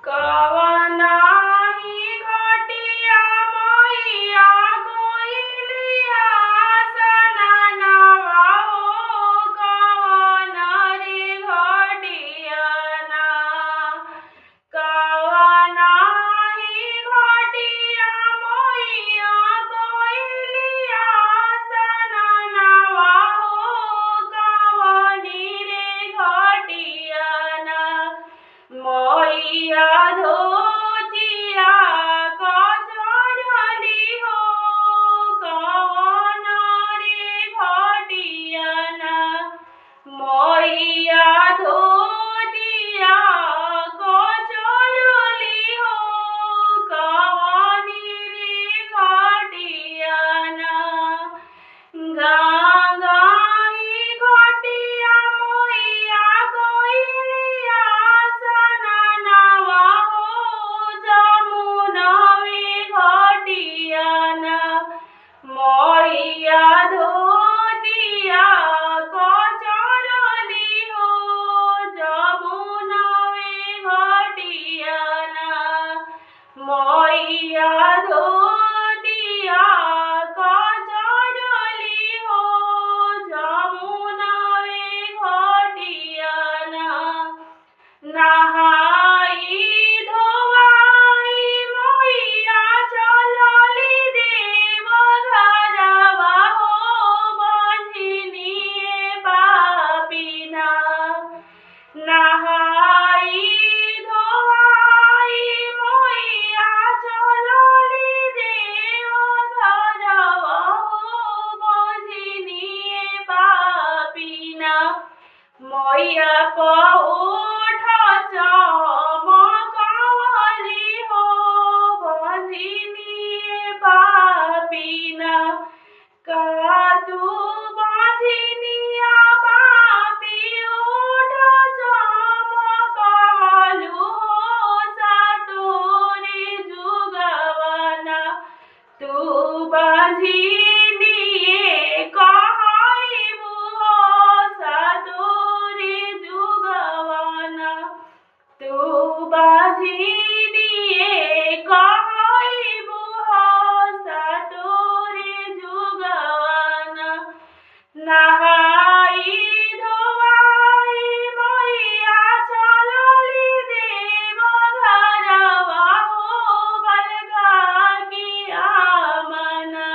कवनाही घटिया मैया कोइलिया सननवा हो कवन रे घटिया ना कवनाही घटिया मैया कोइलिया सननवा हो कवनी रे घटिया ना मैया धोतिया कचरली हो कवन रे घटिया ना मैया धोतिया कचरली हो कवनी रे घटिया ना गंगाई घटिया मैया कोइलिया सननवा हो जमुनवे घटिया ना मैया धोतिया कचरली हो जमुनवे घटिया ना मैया धोतिया कचरली हो जमुनवे घटिया ना नहाई धोवाई मैया चलली देव घरवा हो बंझिनिए पापिना नहाई धोवाई मैया चलली देव घरवा हो बंझिनिए पापिना मैया पउठ चमकवली हो बंझिनिए पापिना का तू बंझिनिया पापी उठ चमकवलु हो सतोरे जुगवना तू बंझिनिए कहइबु हो सतोरे जुगवना तू बंझिनिए कहइबु हो सतोरे जुगवना नहाई धोवाई मैया चलली देव घरवा हो बलगा की आमना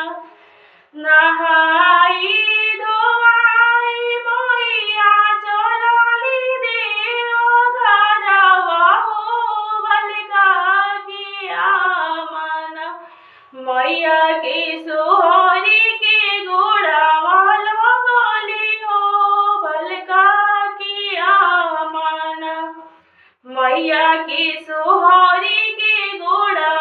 नहाई धोवाई मैया चलली देव घरवा हो बलगा की आमना मैया के सोहरी के गोड़वा लगली हो बलगा की आमना मैया के सोहरी के गोड़ा